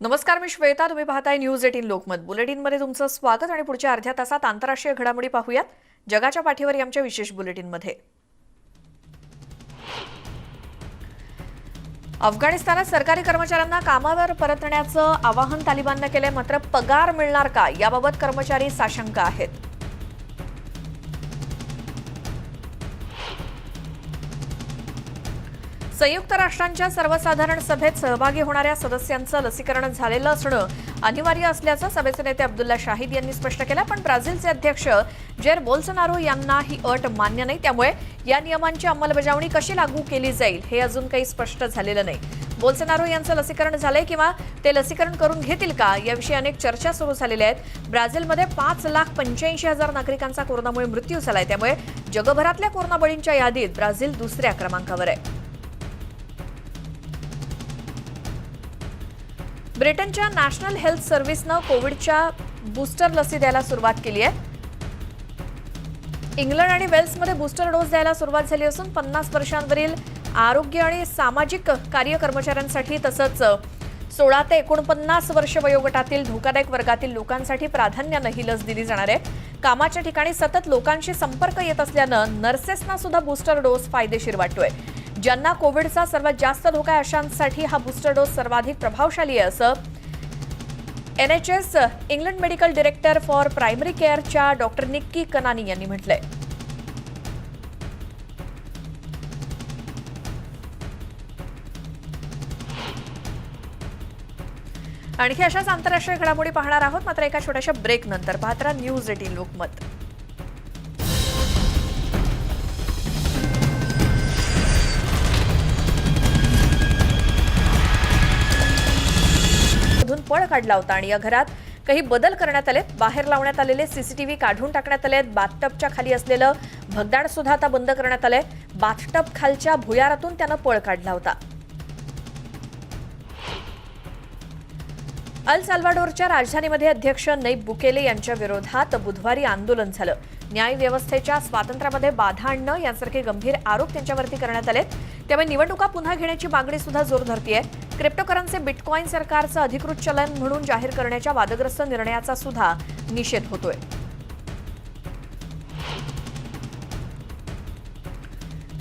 नमस्कार, मी श्वेता. तुम्ही पाहताय न्यूज 18 लोकमत. बुलेटिनमध्ये तुमचं स्वागत आणि पुढच्या अर्ध्या तासात आंतरराष्ट्रीय घडामोडी पाहूयात. जगाच्या पाठीवर आमच्या विशेष बुलेटिनमध्ये अफगाणिस्तानात सरकारी कर्मचाऱ्यांना कामावर परतण्याचं आवाहन तालिबाननं केलंय. मात्र पगार मिळणार का याबाबत कर्मचारी साशंक आहेत. संयुक्त राष्ट्रांच्या सर्वसाधारण सभेत सहभागी होणाऱ्या सदस्यांचं लसीकरण झालेलं असणं अनिवार्य असल्याचं सभेचे नेते अब्दुल्ला शाहिद यांनी स्पष्ट केलं. पण ब्राझीलचे अध्यक्ष जेर बोल्सोनारो यांना ही अट मान्य नाही. त्यामुळे या नियमांची अंमलबजावणी कशी लागू केली जाईल हे अजून काही स्पष्ट झालेलं नाही. बोल्सोनारो यांचं लसीकरण झालंय किंवा ते लसीकरण करून घेतील का याविषयी अनेक चर्चा सुरू झालेल्या आहेत. ब्राझीलमध्ये 5,85,000 नागरिकांचा कोरोनामुळे मृत्यू झालाय. त्यामुळे जगभरातल्या कोरोना बळींच्या यादीत ब्राझील दुसऱ्या क्रमांकावर आहे. ब्रिटनच्या नॅशनल हेल्थ सर्व्हिसनं कोविडच्या बूस्टर लसी द्यायला सुरुवात केली आहे. इंग्लंड आणि वेल्समध्ये बूस्टर डोस द्यायला सुरुवात झाली असून 50 वर्षांवरील आरोग्य आणि सामाजिक कार्य कर्मचाऱ्यांसाठी तसंच 16 ते 49 वर्ष वयोगटातील धोकादायक वर्गातील लोकांसाठी प्राधान्यानं ही लस दिली जाणार आहे. कामाच्या ठिकाणी सतत लोकांशी संपर्क येत असल्यानं नर्सेसना सुद्धा बूस्टर डोस फायदेशीर वाटतोय. ज्यांना कोविडचा सर्वात जास्त धोका आहे अशांसाठी हा बूस्टर डोस सर्वाधिक प्रभावशाली आहे असं NHS England medical director for primary केअरच्या डॉक्टर निक्की कनानी यांनी म्हटलंय. आणखी अशाच आंतरराष्ट्रीय घडामोडी पाहणार आहोत. मात्र एका छोट्याशा ब्रेक नंतर पाहत राहा न्यूज 18 लोकमत. पळ काढला होता आणि या घरात काही बदल करण्यात आले. बाहेर लावण्यात आलेले सीसीटीव्ही काढून टाकण्यात आले. बाथटबच्या खाली असलेलं भगदाड सुद्धा आता बंद करण्यात आलंय. बाथटब खालच्या भुयारातून त्यानं पळ काढला होता. अल साल्वाडोरच्या राजधानीमध्ये अध्यक्ष नैब बुकेले यांच्या विरोधात बुधवारी आंदोलन झालं. न्याय व्यवस्थेच्या स्वातंत्र्यामध्ये बाधा आणणं यासारखे गंभीर आरोप त्यांच्यावरती करण्यात आले. त्यामुळे निवडणुका पुन्हा घेण्याची मागणी सुद्धा जोर धरतीये. क्रिप्टोकरन्सी बिटकॉइन सरकारचं अधिकृत चलन म्हणून जाहीर करण्याच्या वादग्रस्त निर्णयाचा सुद्धा निषेध होतोय.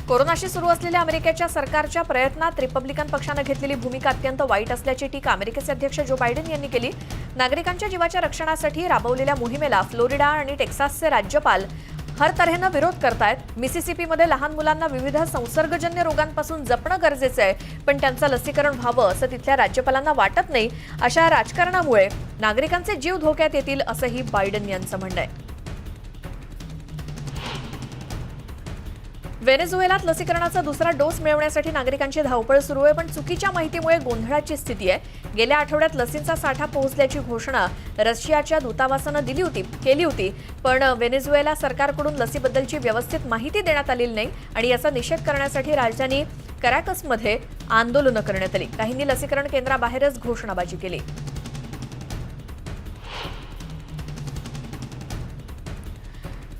कोरोनाशी सुरू असलेल्या अमेरिकेच्या सरकारच्या प्रयत्नात रिपब्लिकन पक्षानं घेतलेली भूमिका अत्यंत वाईट असल्याची टीका अमेरिकेचे अध्यक्ष जो बायडेन यांनी केली. नागरिकांच्या जीवाच्या रक्षणासाठी राबवलेल्या मोहिमेला फ्लोरिडा आणि टेक्सासचे राज्यपाल हर तऱ्हेनं विरोध करतायत. मिसिसिपीमध्ये लहान मुलांना विविध संसर्गजन्य रोगांपासून जपणं गरजेचं आहे, पण त्यांचं लसीकरण व्हावं असं तिथल्या राज्यपालांना वाटत नाही. अशा राजकारणामुळे नागरिकांचे जीव धोक्यात येतील असंही बायडेन यांचं म्हणणं आहे. व्हेनेझुएलात लसीकरणाचा दुसरा डोस मिळवण्यासाठी नागरिकांची धावपळ सुरू आहे. पण चुकीच्या माहितीमुळे गोंधळाची स्थिती आहे. गेल्या आठवड्यात लसींचा साठा पोहोचल्याची घोषणा रशियाच्या दूतावासानं केली होती. पण व्हेनेझुएला सरकारकडून लसीबद्दलची व्यवस्थित माहिती देण्यात आलेली नाही आणि याचा निषेध करण्यासाठी राजधानी कॅराकसमध्ये आंदोलनं करण्यात आली. काहींनी लसीकरण केंद्राबाहेरच घोषणाबाजी केली.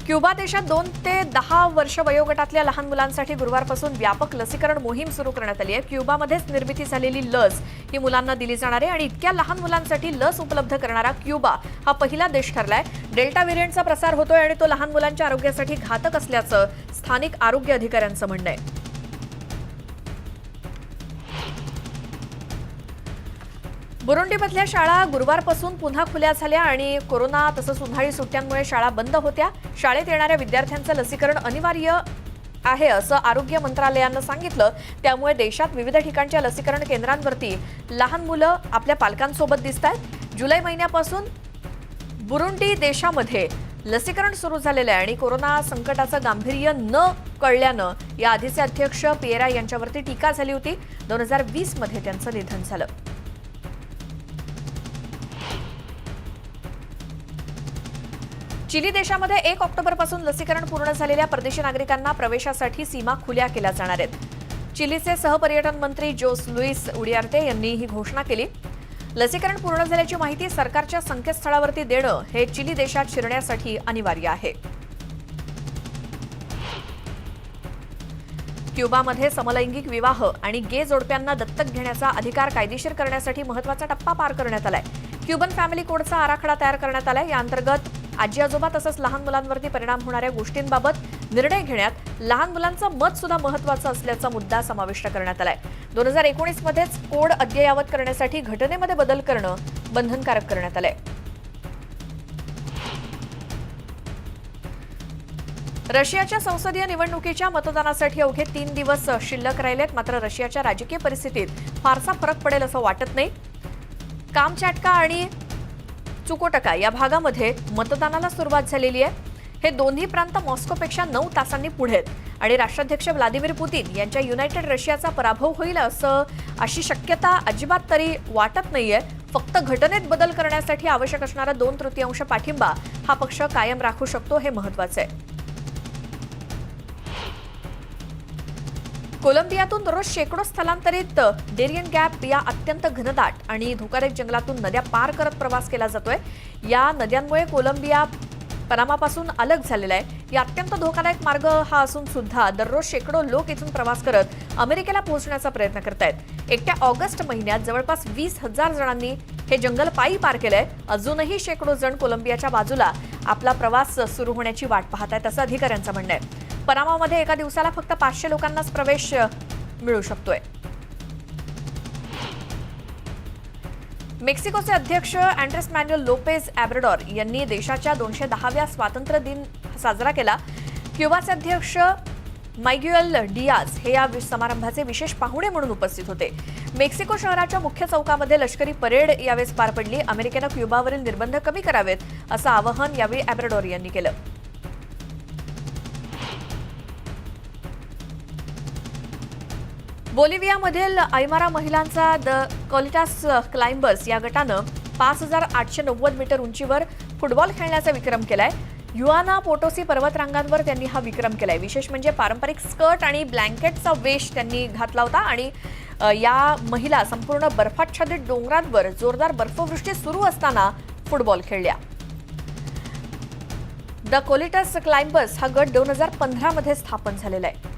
क्युबा देशात 2 ते 10 वर्ष वयोगटातल्या लहान मुलांसाठी गुरुवारपासून व्यापक लसीकरण मोहीम सुरू करण्यात आली आहे. क्युबामध्येच निर्मिती झालेली लस ही मुलांना दिली जाणार आहे आणि इतक्या लहान मुलांसाठी लस उपलब्ध करणारा क्युबा हा पहिला देश ठरलाय. डेल्टा व्हेरियंटचा प्रसार होतोय आणि तो लहान मुलांच्या आरोग्यासाठी घातक असल्याचं स्थानिक आरोग्य अधिकाऱ्यांचं म्हणणं आहे. बुरुंडीमधल्या शाळा गुरुवारपासून पुन्हा खुल्या झाल्या आणि कोरोना तसंच उन्हाळी सुट्ट्यांमुळे शाळा बंद होत्या. शाळेत येणाऱ्या विद्यार्थ्यांचं लसीकरण अनिवार्य आहे असं आरोग्य मंत्रालयानं सांगितलं. त्यामुळे देशात विविध ठिकाणच्या लसीकरण केंद्रांवरती लहान मुलं आपल्या पालकांसोबत दिसतायत. जुलै महिन्यापासून बुरुंडी देशामध्ये लसीकरण सुरू झालेलं आहे आणि कोरोना संकटाचं गांभीर्य न कळल्यानं या आधीचे अध्यक्ष पिएरा यांच्यावरती टीका झाली होती. 2020 मध्ये त्यांचं निधन झालं. चिली देशामध्ये 1 ऑक्टोबरपासून लसीकरण पूर्ण झालेल्या परदेशी नागरिकांना प्रवेशासाठी सीमा खुल्या केल्या जाणार आहेत. चिलीचे सहपर्यटन मंत्री जोस लुईस उडियार्ते यांनी ही घोषणा केली. लसीकरण पूर्ण झाल्याची माहिती सरकारच्या संकेतस्थळावरती देणं हे चिली देशात शिरण्यासाठी अनिवार्य आहे. क्युबामध्ये समलैंगिक विवाह आणि गे जोडप्यांना दत्तक घेण्याचा अधिकार कायदेशीर करण्यासाठी महत्त्वाचा टप्पा पार करण्यात आलाय. क्युबन फॅमिली कोडचा आराखडा तयार करण्यात आलाय. या अंतर्गत आजी आजोबा तसंच लहान मुलांवरती परिणाम होणाऱ्या गोष्टींबाबत निर्णय घेण्यात लहान मुलांचं मत सुद्धा महत्त्वाचं असल्याचा मुद्दा समाविष्ट करण्यात आलाय. 2019 मध्येच कोड अद्ययावत करण्यासाठी घटनेमध्ये बदल करणं बंधनकारक करण्यात आलंय. रशियाच्या संसदीय निवडणुकीच्या मतदानासाठी अवघे 3 दिवस शिल्लक राहिलेत. मात्र रशियाच्या राजकीय परिस्थितीत फारसा फरक पडेल असं वाटत नाही. कामचॅटका आणि चुकोटका या भागामध्ये मतदानाला सुरुवात झालेली आहे. हे दोन्ही प्रांत मॉस्कोपेक्षा 9 तासांनी पुढे आहेत आणि राष्ट्राध्यक्ष व्लादिमीर पुतीन यांच्या युनायटेड रशियाचा पराभव होईल अशी शक्यता अजिबात तरी वाटत नाहीये. फक्त घटनेत बदल करण्यासाठी आवश्यक असणारा 2/3 पाठिंबा हा पक्ष कायम राखू शकतो, हे महत्त्वाचं आहे. कोलंबियातून दररोज शेकडो स्थलांतरित डेरियन गॅप या अत्यंत घनदाट आणि धोकादायक जंगलातून नद्या पार करत प्रवास केला जातोय. या नद्यांमुळे कोलंबिया पनामापासून अलग झालेला आहे. या अत्यंत धोकादायक मार्ग हा असून सुद्धा दररोज शेकडो लोक इथून प्रवास करत अमेरिकेला पोहोचण्याचा प्रयत्न करतायत. एकट्या ऑगस्ट महिन्यात जवळपास 20,000 जणांनी हे जंगल पायी पार केलंय. अजूनही शेकडो जण कोलंबियाच्या बाजूला आपला प्रवास सुरू होण्याची वाट पाहत आहेत, असं अधिकाऱ्यांचं म्हणणं आहे. पनामामध्ये एका दिवसाला फक्त 500 लोकांनाच प्रवेश मिळू शकतोय. मेक्सिकोचे अध्यक्ष अँड्रेस मॅन्युएल लोपेज ऑब्राडोर यांनी देशाच्या 210व्या स्वातंत्र्य दिन साजरा केला. क्युबाचे अध्यक्ष मायग्युएल डियाज हे या समारंभाचे विशेष पाहुणे म्हणून उपस्थित होते. मेक्सिको शहराच्या मुख्य चौकामध्ये लष्करी परेड यावेळी पार पडली. अमेरिकेनं क्युबावरील निर्बंध कमी करावेत असं आवाहन यावेळी ऑब्राडोर यांनी केलं. बोलिव्हियामधील आयमारा महिलांचा द कोलिटास क्लाइंबर्स या गटानं 5,890 मीटर उंचीवर फुटबॉल खेळण्याचा विक्रम केलाय. युआना पोटोसी पर्वतरांगांवर त्यांनी हा विक्रम केलाय. विशेष म्हणजे पारंपरिक स्कर्ट आणि ब्लँकेटचा वेश त्यांनी घातला होता आणि या महिला संपूर्ण बर्फाच्छादित डोंगरांवर जोरदार बर्फवृष्टी सुरू असताना फुटबॉल खेळल्या. द कोलिटास क्लाइंबर्स हा गट 2015 मध्ये स्थापन झालेला आहे.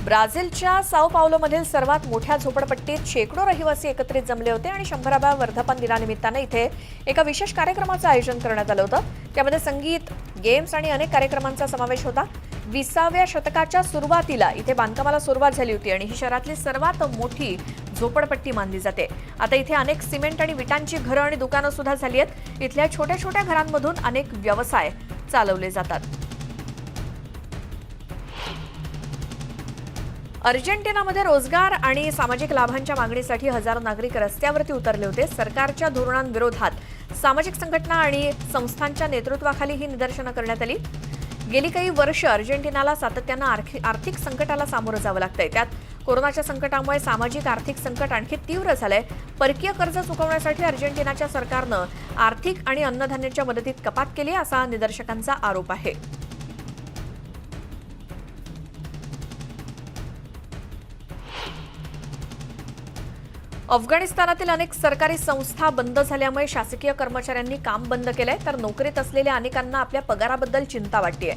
ब्राझीलच्या साओ पावलोमधील सर्वात मोठ्या झोपडपट्टीत शेकडो रहिवासी एकत्रित जमले होते आणि 100व्या वर्धापन दिनानिमित्ताने इथे एका विशेष कार्यक्रमाचं आयोजन करण्यात आलं होतं. त्यामध्ये संगीत, गेम्स आणि अनेक कार्यक्रमांचा समावेश होता. 20व्या शतकाच्या सुरुवातीला इथे बांधकामाला सुरुवात झाली होती आणि ही शहरातली सर्वात मोठी झोपडपट्टी मानली जाते. आता इथे अनेक सिमेंट आणि विटांची घरं आणि दुकानं सुद्धा झाली आहेत. इथल्या छोट्या छोट्या घरांमधून अनेक व्यवसाय चालवले जातात. अर्जेंटिनामध्ये रोजगार आणि सामाजिक लाभांच्या मागणीसाठी हजारो नागरिक रस्त्यावरती उतरले होते. सरकारच्या धोरणांविरोधात सामाजिक संघटना आणि संस्थांच्या नेतृत्वाखाली ही निदर्शनं करण्यात आली. गेली काही वर्ष अर्जेंटिनाला सातत्यानं आर्थिक संकटाला सामोरं जावं लागतंय. त्यात कोरोनाच्या संकटामुळे सामाजिक आर्थिक संकट आणखी तीव्र झालंय. परकीय कर्ज चुकवण्यासाठी अर्जेंटिनाच्या सरकारनं आर्थिक आणि अन्नधान्याच्या मदतीत कपात केली असा निदर्शकांचा आरोप आहे. अफगाणिस्तानातील अनेक सरकारी संस्था बंद झाल्यामुळे शासकीय कर्मचाऱ्यांनी काम बंद केलंय, तर नोकरीत असलेल्या अनेकांना आपल्या पगाराबद्दल चिंता वाटतेय.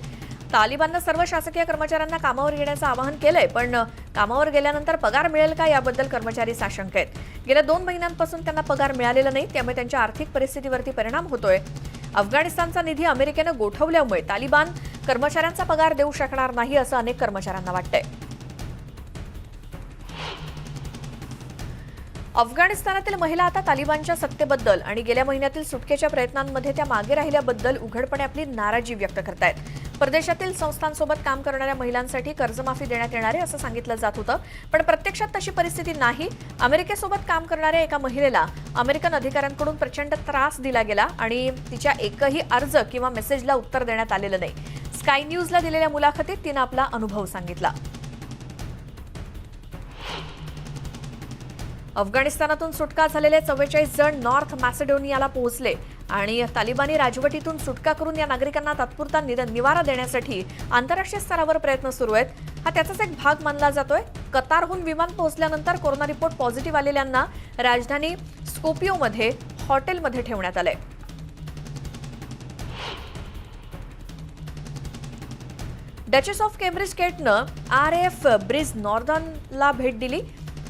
तालिबाननं सर्व शासकीय कर्मचाऱ्यांना कामावर येण्याचं आवाहन केलंय, पण कामावर गेल्यानंतर पगार मिळेल का याबद्दल कर्मचारी साशंक आहेत. गेल्या 2 महिन्यांपासून त्यांना पगार मिळालेला नाही, त्यामुळे त्यांच्या आर्थिक परिस्थितीवरती परिणाम होतोय. अफगाणिस्तानचा निधी अमेरिकेनं गोठवल्यामुळे तालिबान कर्मचाऱ्यांचा पगार देऊ शकणार नाही असं अनेक कर्मचाऱ्यांना वाटतंय. अफगाणिस्तानातील महिला आता तालिबानच्या सत्तेबद्दल आणि गेल्या महिन्यातील सुटकेच्या प्रयत्नांमध्ये त्या मागे राहिल्याबद्दल उघडपणे आपली नाराजी व्यक्त करतायत. परदेशातील संस्थांसोबत काम करणाऱ्या महिलांसाठी कर्जमाफी देण्यात येणार आहे असं सांगितलं जात होतं, पण प्रत्यक्षात तशी परिस्थिती नाही. अमेरिकेसोबत काम करणाऱ्या एका महिलेला अमेरिकन अधिकाऱ्यांकडून प्रचंड त्रास दिला गेला आणि तिच्या एकही अर्ज किंवा मेसेजला उत्तर देण्यात आलेलं नाही. स्काय न्यूजला दिलेल्या मुलाखतीत तिनं आपला अनुभव सांगितला. अफगाणिस्तानातून सुटका झालेले 44 जण नॉर्थ मॅसेडोनियाला पोहोचले आणि तालिबानी राजवटीतून सुटका करून या नागरिकांना तात्पुरता निवारा देण्यासाठी आंतरराष्ट्रीय स्तरावर प्रयत्न सुरू आहेत. हा त्याचाच एक भाग मानला जातोय. कतारहून विमान पोहोचल्यानंतर कोरोना रिपोर्ट पॉझिटिव्ह आलेल्यांना राजधानी स्कोपियोमध्ये हॉटेलमध्ये ठेवण्यात आलंय. डचेस ऑफ केम्ब्रिज केटनं RAF ब्रिज नॉर्दर्नला भेट दिली.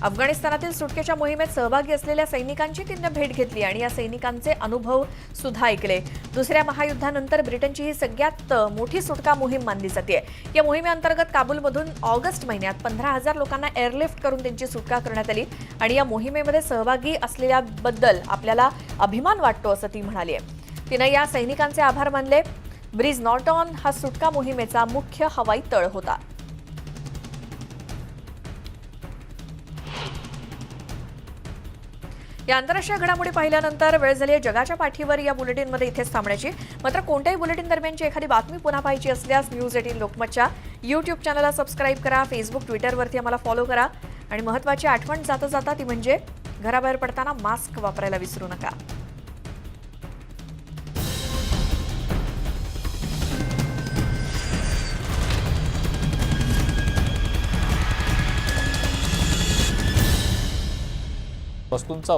अफगाणिस्तानातील सुटकेच्या मोहिमेत सहभागी असलेल्या सैनिकांची तिने भेट घेतली आणि या सैनिकांचे अनुभव सुद्धा ऐकले. दुसऱ्या महायुद्धानंतर ब्रिटनची ही सगळ्यात मोठी सुटका मोहीम मानली जाते. या मोहिमेअंतर्गत काबूलमधून ऑगस्ट महिन्यात 15,000 लोकांना एअरलिफ्ट करून त्यांची सुटका करण्यात आली आणि या मोहिमेमध्ये सहभागी असलेल्याबद्दल आपल्याला अभिमान वाटतो असं ती म्हणाली. तिने या सैनिकांचे आभार मानले. ब्रिज नॉर्टन हा सुटका मोहिमेचा मुख्य हवाई तळ होता. या आंतरराष्ट्रीय घडामोडी पाहिल्यानंतर वेळ झाली आहे जगाच्या पाठीवर या बुलेटिनमध्ये इथेच थांबण्याची. मात्र कोणत्याही बुलेटिन दरम्यानची एखादी बातमी पुन्हा पाहायची असल्यास न्यूज18 लोकमतच्या YouTube चॅनलला सबस्क्राईब करा. फेसबुक, ट्विटरवरती आम्हाला फॉलो करा. आणि महत्त्वाची आठवण जाता जाता ती म्हणजे घराबाहेर पडताना मास्क वापरायला विसरू नका. वस्तूंचा